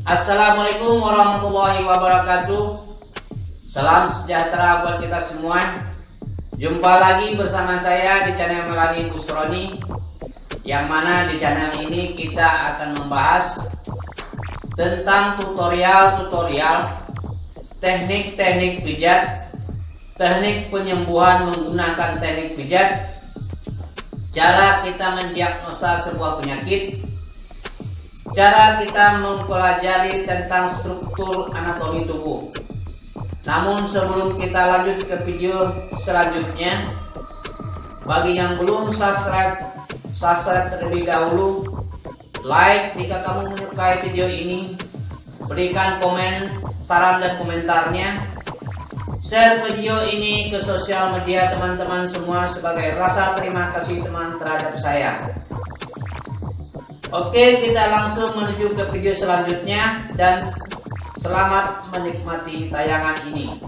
Assalamualaikum warahmatullahi wabarakatuh. Salam sejahtera buat kita semua. Jumpa lagi bersama saya di channel Melani Busroni, yang mana di channel ini kita akan membahas tentang tutorial teknik-teknik pijat, teknik penyembuhan menggunakan teknik pijat, cara kita mendiagnosa sebuah penyakit, cara kita mempelajari tentang struktur anatomi tubuh. Namun sebelum kita lanjut ke video selanjutnya, bagi yang belum subscribe terlebih dahulu, like jika kamu menyukai video ini, berikan komen, saran dan komentarnya, share video ini ke sosial media teman-teman semua sebagai rasa terima kasih teman terhadap saya. Oke, kita langsung menuju ke video selanjutnya dan selamat menikmati tayangan ini.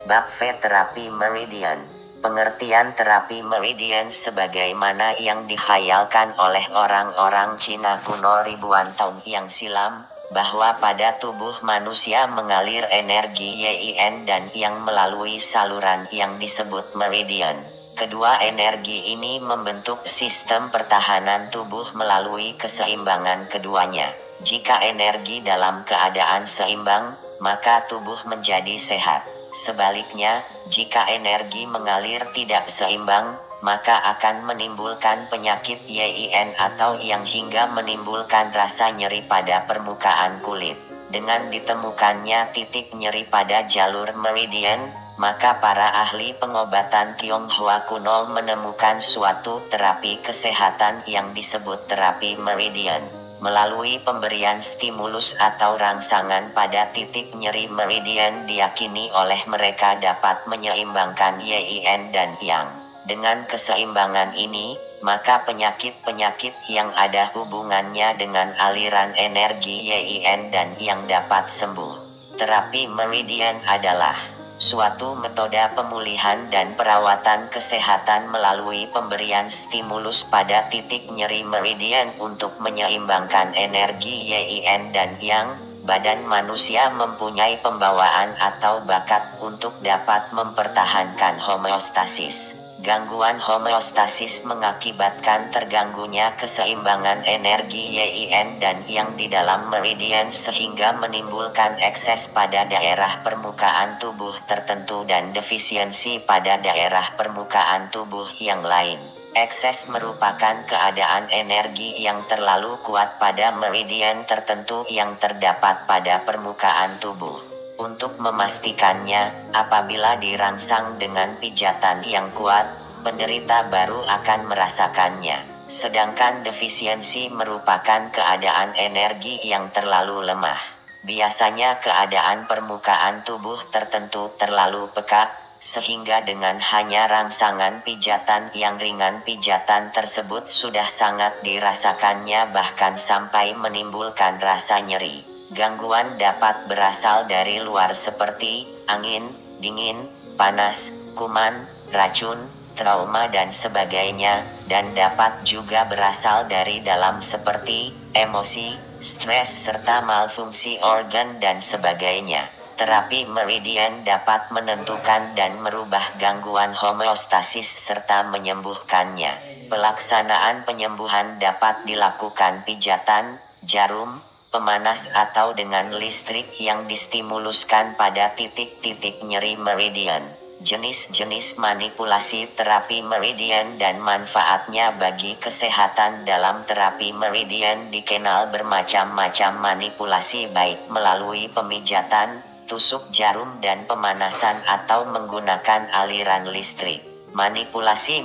Bab V, terapi meridian. Pengertian terapi meridian sebagaimana yang dihayalkan oleh orang-orang Cina kuno ribuan tahun yang silam, bahwa pada tubuh manusia mengalir energi yin dan yang melalui saluran yang disebut meridian. Kedua energi ini membentuk sistem pertahanan tubuh melalui keseimbangan keduanya. Jika energi dalam keadaan seimbang, maka tubuh menjadi sehat. Sebaliknya, jika energi mengalir tidak seimbang, maka akan menimbulkan penyakit yin atau yang hingga menimbulkan rasa nyeri pada permukaan kulit. Dengan ditemukannya titik nyeri pada jalur meridian, maka para ahli pengobatan Tionghoa kuno menemukan suatu terapi kesehatan yang disebut terapi meridian. Melalui pemberian stimulus atau rangsangan pada titik nyeri meridian, diyakini oleh mereka dapat menyeimbangkan yin dan yang. Dengan keseimbangan ini, maka penyakit-penyakit yang ada hubungannya dengan aliran energi yin dan yang dapat sembuh. Terapi meridian adalah suatu metode pemulihan dan perawatan kesehatan melalui pemberian stimulus pada titik nyeri meridian untuk menyeimbangkan energi yin dan yang. Badan manusia mempunyai pembawaan atau bakat untuk dapat mempertahankan homeostasis. Gangguan homeostasis mengakibatkan terganggunya keseimbangan energi yin dan yang di dalam meridian sehingga menimbulkan ekses pada daerah permukaan tubuh tertentu dan defisiensi pada daerah permukaan tubuh yang lain. Ekses merupakan keadaan energi yang terlalu kuat pada meridian tertentu yang terdapat pada permukaan tubuh. Untuk memastikannya, apabila dirangsang dengan pijatan yang kuat, penderita baru akan merasakannya. Sedangkan defisiensi merupakan keadaan energi yang terlalu lemah. Biasanya keadaan permukaan tubuh tertentu terlalu peka, sehingga dengan hanya rangsangan pijatan yang ringan, pijatan tersebut sudah sangat dirasakannya bahkan sampai menimbulkan rasa nyeri. Gangguan dapat berasal dari luar seperti angin, dingin, panas, kuman, racun, trauma dan sebagainya, dan dapat juga berasal dari dalam seperti emosi, stres serta malfungsi organ dan sebagainya. Terapi meridian dapat menentukan dan merubah gangguan homeostasis serta menyembuhkannya. Pelaksanaan penyembuhan dapat dilakukan pijatan, jarum, pemanas atau dengan listrik yang distimuluskan pada titik-titik nyeri meridian. Jenis-jenis manipulasi terapi meridian dan manfaatnya bagi kesehatan dalam terapi meridian dikenal bermacam-macam manipulasi baik melalui pemijatan, tusuk jarum dan pemanasan atau menggunakan aliran listrik. Manipulasi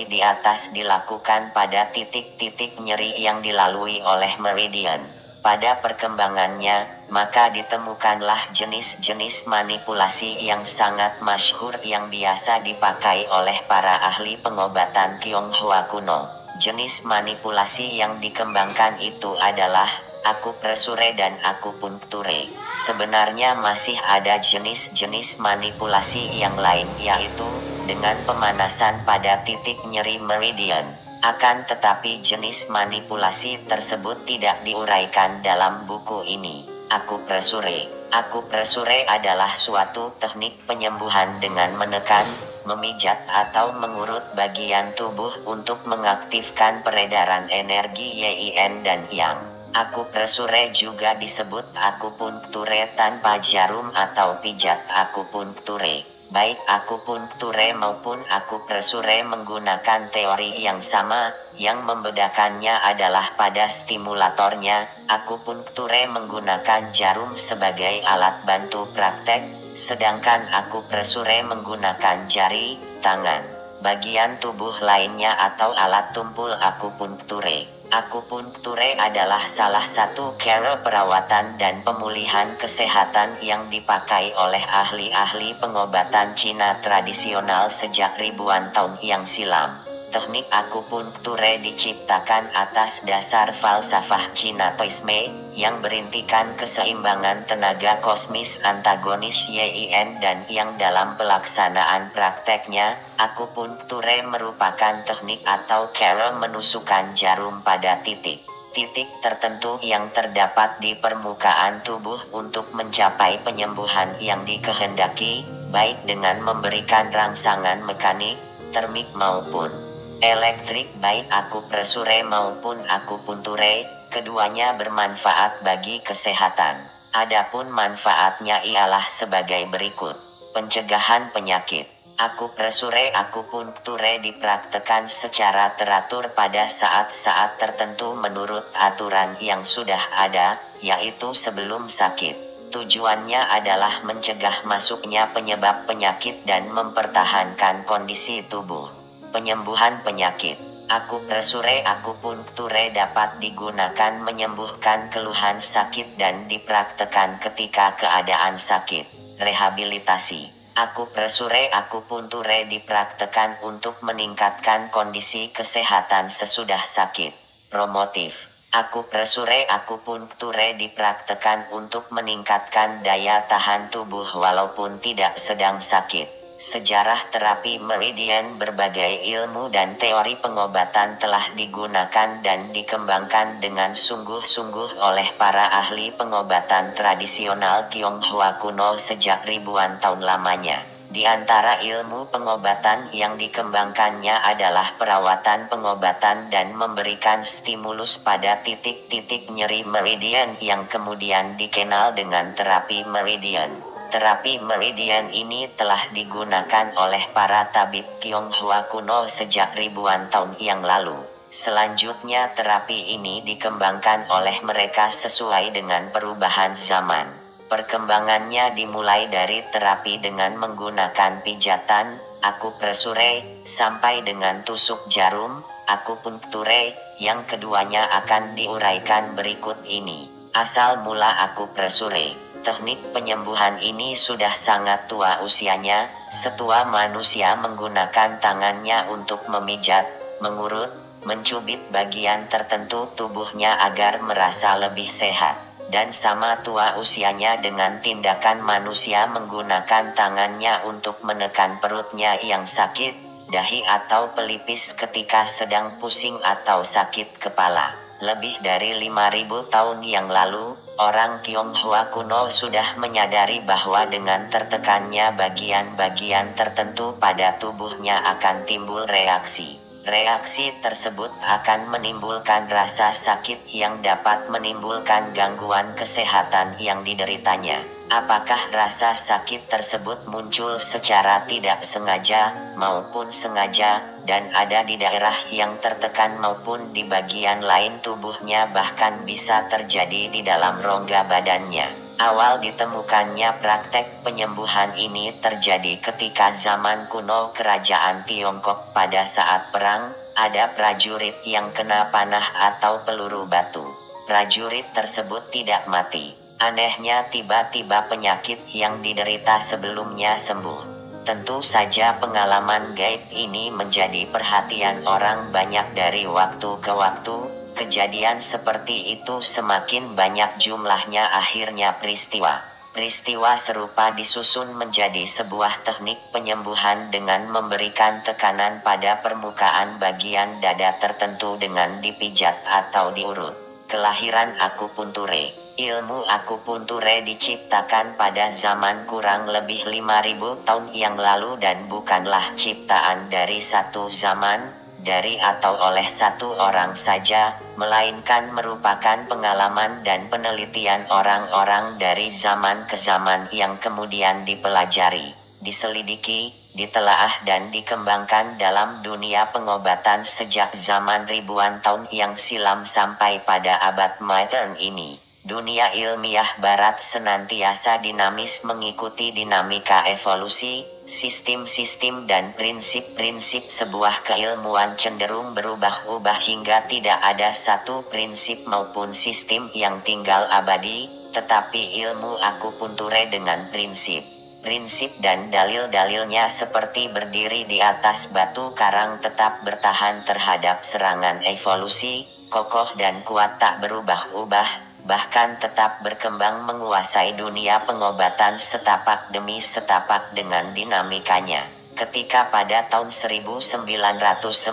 di atas dilakukan pada titik-titik nyeri yang dilalui oleh meridian. Pada perkembangannya, maka ditemukanlah jenis-jenis manipulasi yang sangat masyhur yang biasa dipakai oleh para ahli pengobatan Tionghoa kuno. Jenis manipulasi yang dikembangkan itu adalah akupresure dan akupunkture. Sebenarnya masih ada jenis-jenis manipulasi yang lain, yaitu dengan pemanasan pada titik nyeri meridian. Akan tetapi jenis manipulasi tersebut tidak diuraikan dalam buku ini. Akupresure. Akupresure adalah suatu teknik penyembuhan dengan menekan, memijat atau mengurut bagian tubuh untuk mengaktifkan peredaran energi yin dan yang. Akupresure juga disebut akupunkture tanpa jarum atau pijat akupunkture. Baik akupunkture maupun akupresure menggunakan teori yang sama, yang membedakannya adalah pada stimulatornya. Akupunkture menggunakan jarum sebagai alat bantu praktek, sedangkan akupresure menggunakan jari, tangan, bagian tubuh lainnya atau alat tumpul akupunkture. Akupunkture adalah salah satu cara perawatan dan pemulihan kesehatan yang dipakai oleh ahli-ahli pengobatan Cina tradisional sejak ribuan tahun yang silam. Teknik akupunkture diciptakan atas dasar falsafah Cina Taoisme, yang berintikan keseimbangan tenaga kosmis antagonis yin dan yang. Dalam pelaksanaan prakteknya, akupunkture merupakan teknik atau cara menusukkan jarum pada titik tertentu yang terdapat di permukaan tubuh untuk mencapai penyembuhan yang dikehendaki, baik dengan memberikan rangsangan mekanik, termik maupun elektrik. Baik akupresure maupun akupunture, keduanya bermanfaat bagi kesehatan. Adapun manfaatnya ialah sebagai berikut. Pencegahan penyakit. Akupresure akupunkture dipraktekkan secara teratur pada saat-saat tertentu menurut aturan yang sudah ada, yaitu sebelum sakit. Tujuannya adalah mencegah masuknya penyebab penyakit dan mempertahankan kondisi tubuh. Penyembuhan penyakit. Akupresure akupunkture dapat digunakan menyembuhkan keluhan sakit dan dipraktekkan ketika keadaan sakit. Rehabilitasi. Akupresure akupunture dipraktekkan untuk meningkatkan kondisi kesehatan sesudah sakit. Promotif. Akupresure akupunkture dipraktekkan untuk meningkatkan daya tahan tubuh walaupun tidak sedang sakit. Sejarah terapi meridian. Berbagai ilmu dan teori pengobatan telah digunakan dan dikembangkan dengan sungguh-sungguh oleh para ahli pengobatan tradisional Tionghoa kuno sejak ribuan tahun lamanya. Di antara ilmu pengobatan yang dikembangkannya adalah perawatan pengobatan dan memberikan stimulus pada titik-titik nyeri meridian yang kemudian dikenal dengan terapi meridian. Terapi meridian ini telah digunakan oleh para tabib Tionghoa kuno sejak ribuan tahun yang lalu. Selanjutnya terapi ini dikembangkan oleh mereka sesuai dengan perubahan zaman. Perkembangannya dimulai dari terapi dengan menggunakan pijatan, akupresure, sampai dengan tusuk jarum, akupunkture, yang keduanya akan diuraikan berikut ini. Asal mula akupresure. Teknik penyembuhan ini sudah sangat tua usianya, setua manusia menggunakan tangannya untuk memijat, mengurut, mencubit bagian tertentu tubuhnya agar merasa lebih sehat. Dan sama tua usianya dengan tindakan manusia menggunakan tangannya untuk menekan perutnya yang sakit, dahi atau pelipis ketika sedang pusing atau sakit kepala. Lebih dari 5.000 tahun yang lalu, orang Tionghoa kuno sudah menyadari bahwa dengan tertekannya bagian-bagian tertentu pada tubuhnya akan timbul reaksi. Reaksi tersebut akan menimbulkan rasa sakit yang dapat menimbulkan gangguan kesehatan yang dideritanya. Apakah rasa sakit tersebut muncul secara tidak sengaja maupun sengaja, dan ada di daerah yang tertekan maupun di bagian lain tubuhnya, bahkan bisa terjadi di dalam rongga badannya. Awal ditemukannya praktek penyembuhan ini terjadi ketika zaman kuno kerajaan Tiongkok. Pada saat perang, ada prajurit yang kena panah atau peluru batu. Prajurit tersebut tidak mati. Anehnya tiba-tiba penyakit yang diderita sebelumnya sembuh. Tentu saja pengalaman gaib ini menjadi perhatian orang banyak dari waktu ke waktu. Kejadian seperti itu semakin banyak jumlahnya, akhirnya peristiwa Peristiwa serupa disusun menjadi sebuah teknik penyembuhan dengan memberikan tekanan pada permukaan bagian dada tertentu dengan dipijat atau diurut. Kelahiran akupunture. Ilmu akupunture diciptakan pada zaman kurang lebih 5.000 tahun yang lalu dan bukanlah ciptaan dari satu zaman, dari atau oleh satu orang saja, melainkan merupakan pengalaman dan penelitian orang-orang dari zaman ke zaman yang kemudian dipelajari, diselidiki, ditelaah dan dikembangkan dalam dunia pengobatan sejak zaman ribuan tahun yang silam sampai pada abad modern ini. Dunia ilmiah barat senantiasa dinamis mengikuti dinamika evolusi, sistem-sistem dan prinsip-prinsip sebuah keilmuan cenderung berubah-ubah hingga tidak ada satu prinsip maupun sistem yang tinggal abadi, tetapi ilmu akupunture dengan prinsip dan dalil-dalilnya seperti berdiri di atas batu karang tetap bertahan terhadap serangan evolusi, kokoh dan kuat tak berubah-ubah, bahkan tetap berkembang menguasai dunia pengobatan setapak demi setapak dengan dinamikanya. Ketika pada tahun 1945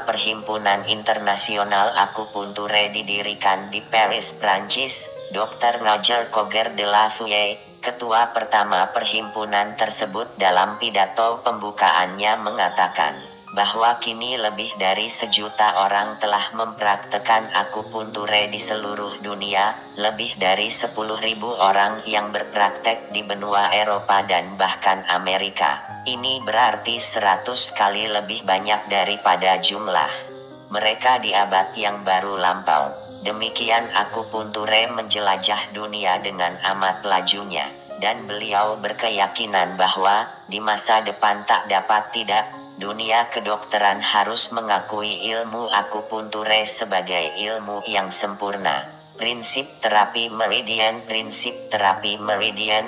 Perhimpunan Internasional Akupunture didirikan di Paris, Prancis, Dr. Roger Coger de la Fouille, ketua pertama perhimpunan tersebut dalam pidato pembukaannya mengatakan bahwa kini lebih dari 1 juta orang telah mempraktekkan akupunture di seluruh dunia, lebih dari 10.000 orang yang berpraktek di benua Eropa dan bahkan Amerika. Ini berarti 100 kali lebih banyak daripada jumlah mereka di abad yang baru lampau. Demikian akupunture menjelajah dunia dengan amat lajunya, dan beliau berkeyakinan bahwa di masa depan tak dapat tidak, dunia kedokteran harus mengakui ilmu akupunture sebagai ilmu yang sempurna. Prinsip terapi meridian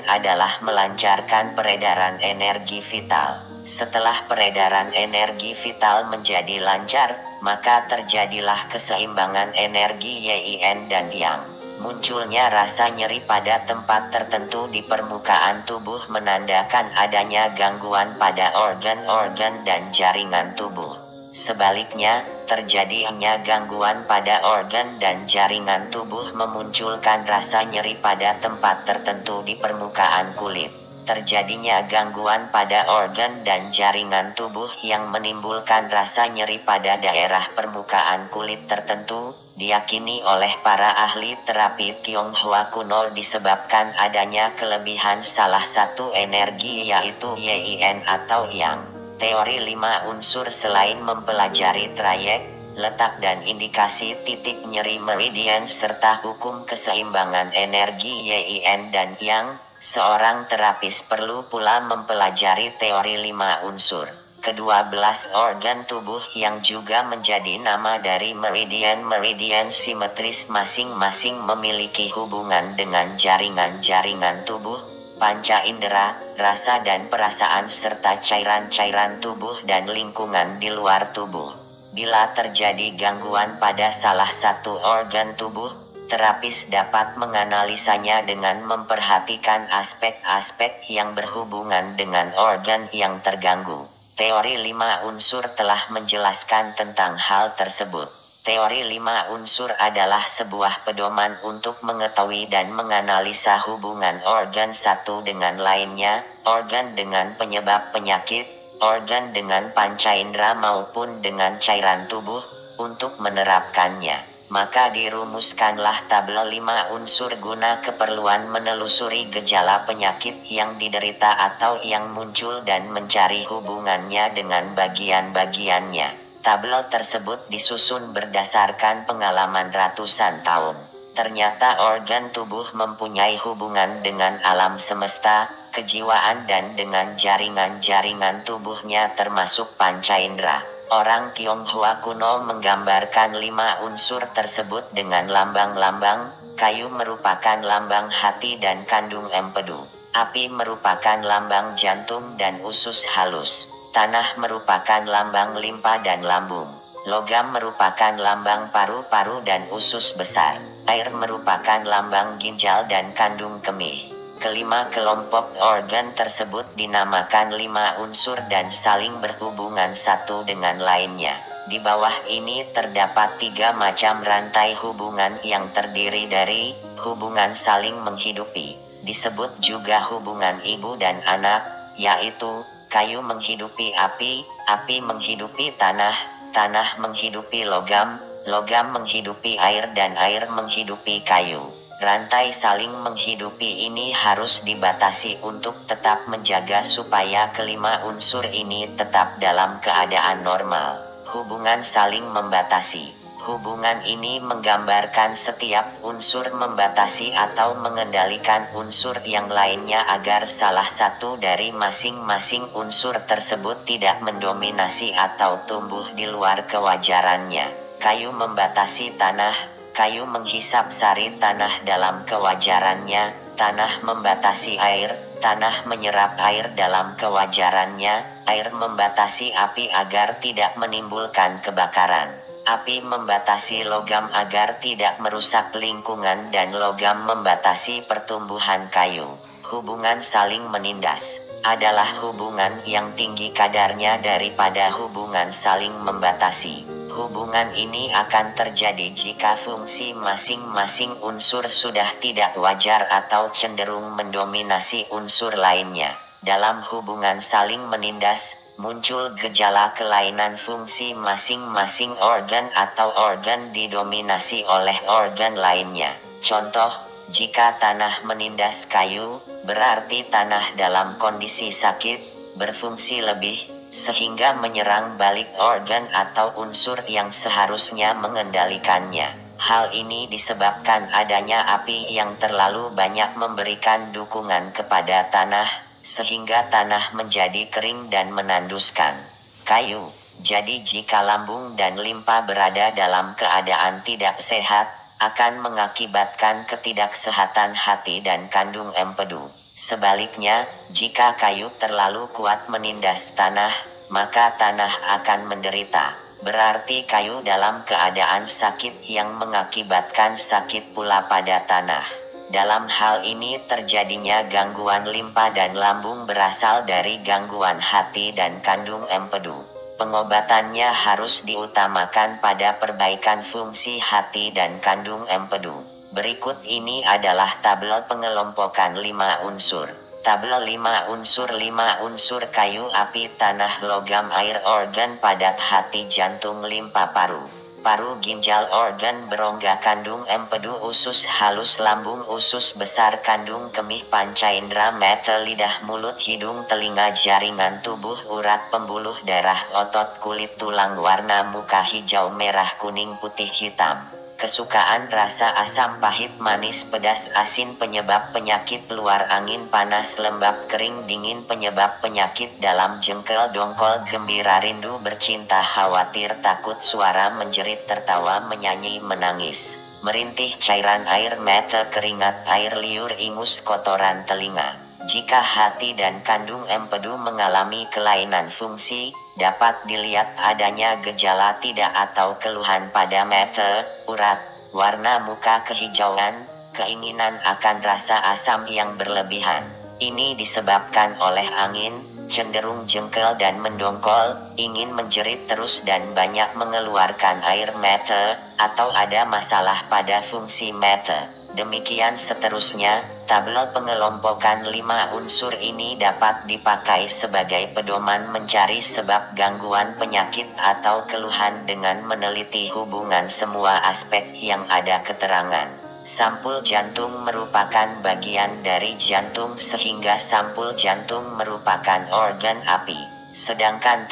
adalah melancarkan peredaran energi vital. Setelah peredaran energi vital menjadi lancar, maka terjadilah keseimbangan energi yin dan yang. Munculnya rasa nyeri pada tempat tertentu di permukaan tubuh menandakan adanya gangguan pada organ-organ dan jaringan tubuh. Sebaliknya, terjadinya gangguan pada organ dan jaringan tubuh memunculkan rasa nyeri pada tempat tertentu di permukaan kulit. Terjadinya gangguan pada organ dan jaringan tubuh yang menimbulkan rasa nyeri pada daerah permukaan kulit tertentu, diyakini oleh para ahli terapi Tionghoa kuno disebabkan adanya kelebihan salah satu energi yaitu yin atau yang. Teori 5 unsur selain mempelajari trayek, letak dan indikasi titik nyeri meridian serta hukum keseimbangan energi yin dan yang, seorang terapis perlu pula mempelajari teori 5 unsur. Ke-12 organ tubuh yang juga menjadi nama dari meridian simetris masing-masing memiliki hubungan dengan jaringan-jaringan tubuh, panca indera, rasa dan perasaan serta cairan-cairan tubuh dan lingkungan di luar tubuh. Bila terjadi gangguan pada salah satu organ tubuh, terapis dapat menganalisanya dengan memperhatikan aspek-aspek yang berhubungan dengan organ yang terganggu. Teori 5 unsur telah menjelaskan tentang hal tersebut. Teori 5 unsur adalah sebuah pedoman untuk mengetahui dan menganalisa hubungan organ satu dengan lainnya, organ dengan penyebab penyakit, organ dengan panca indera maupun dengan cairan tubuh, untuk menerapkannya. Maka dirumuskanlah tabel 5 unsur guna keperluan menelusuri gejala penyakit yang diderita atau yang muncul dan mencari hubungannya dengan bagian-bagiannya. Tabel tersebut disusun berdasarkan pengalaman ratusan tahun. Ternyata organ tubuh mempunyai hubungan dengan alam semesta, kejiwaan dan dengan jaringan-jaringan tubuhnya termasuk panca indera. Orang Tionghoa kuno menggambarkan 5 unsur tersebut dengan lambang-lambang. Kayu merupakan lambang hati dan kandung empedu. Api merupakan lambang jantung dan usus halus. Tanah merupakan lambang limpa dan lambung. Logam merupakan lambang paru-paru dan usus besar. Air merupakan lambang ginjal dan kandung kemih. Kelima kelompok organ tersebut dinamakan 5 unsur dan saling berhubungan satu dengan lainnya. Di bawah ini terdapat 3 macam rantai hubungan yang terdiri dari hubungan saling menghidupi. Disebut juga hubungan ibu dan anak, yaitu kayu menghidupi api, api menghidupi tanah, tanah menghidupi logam, logam menghidupi air dan air menghidupi kayu. Rantai saling menghidupi ini harus dibatasi untuk tetap menjaga supaya kelima unsur ini tetap dalam keadaan normal. Hubungan saling membatasi. Hubungan ini menggambarkan setiap unsur membatasi atau mengendalikan unsur yang lainnya agar salah satu dari masing-masing unsur tersebut tidak mendominasi atau tumbuh di luar kewajarannya. Kayu membatasi tanah. Kayu menghisap sari tanah dalam kewajarannya, tanah membatasi air, tanah menyerap air dalam kewajarannya, air membatasi api agar tidak menimbulkan kebakaran. Api membatasi logam agar tidak merusak lingkungan dan logam membatasi pertumbuhan kayu. Hubungan saling menindas adalah hubungan yang tinggi kadarnya daripada hubungan saling membatasi. Hubungan ini akan terjadi jika fungsi masing-masing unsur sudah tidak wajar atau cenderung mendominasi unsur lainnya. Dalam hubungan saling menindas, muncul gejala kelainan fungsi masing-masing organ atau organ didominasi oleh organ lainnya. Contoh, jika tanah menindas kayu, berarti tanah dalam kondisi sakit, berfungsi lebih, sehingga menyerang balik organ atau unsur yang seharusnya mengendalikannya. Hal ini disebabkan adanya api yang terlalu banyak memberikan dukungan kepada tanah, sehingga tanah menjadi kering dan menanduskan kayu. Jadi jika lambung dan limpa berada dalam keadaan tidak sehat, akan mengakibatkan ketidaksehatan hati dan kandung empedu. Sebaliknya, jika kayu terlalu kuat menindas tanah, maka tanah akan menderita. Berarti kayu dalam keadaan sakit yang mengakibatkan sakit pula pada tanah. Dalam hal ini terjadinya gangguan limpa dan lambung berasal dari gangguan hati dan kandung empedu. Pengobatannya harus diutamakan pada perbaikan fungsi hati dan kandung empedu. Berikut ini adalah tabel pengelompokan 5 unsur. Tabel 5 unsur. 5 unsur kayu, api, tanah, logam, air, organ padat, hati, jantung, limpa, paru. Paru, ginjal, organ berongga, kandung empedu, usus halus, lambung, usus besar, kandung kemih, panca indera, mata, lidah, mulut, hidung, telinga, jaringan tubuh, urat, pembuluh darah, otot, kulit, tulang, warna muka hijau, merah, kuning, putih, hitam. Kesukaan rasa asam, pahit, manis, pedas, asin, penyebab penyakit luar angin, panas, lembab, kering, dingin, penyebab penyakit dalam, jengkel, dongkol, gembira, rindu, bercinta, khawatir, takut, suara, menjerit, tertawa, menyanyi, menangis, merintih, cairan air, mata, keringat, air liur, ingus, kotoran telinga. Jika hati dan kandung empedu mengalami kelainan fungsi, dapat dilihat adanya gejala tidak atau keluhan pada mata, urat, warna muka kehijauan, keinginan akan rasa asam yang berlebihan. Ini disebabkan oleh angin, cenderung jengkel dan mendongkol, ingin menjerit terus dan banyak mengeluarkan air mata, atau ada masalah pada fungsi mata. Demikian seterusnya, tabel pengelompokan 5 unsur ini dapat dipakai sebagai pedoman mencari sebab gangguan penyakit atau keluhan dengan meneliti hubungan semua aspek yang ada keterangan. Sampul jantung merupakan bagian dari jantung sehingga sampul jantung merupakan organ api. Sedangkan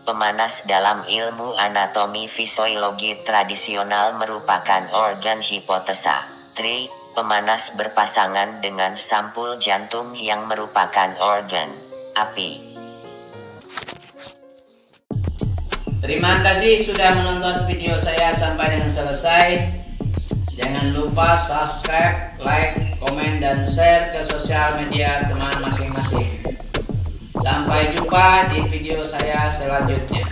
pemanas dalam ilmu anatomi fisiologi tradisional merupakan organ hipotesa. Pemanas berpasangan dengan sampul jantung yang merupakan organ api. Terima kasih sudah menonton video saya sampai dengan selesai. Jangan lupa subscribe, like, komen, dan share ke sosial media teman masing-masing. Sampai jumpa di video saya selanjutnya.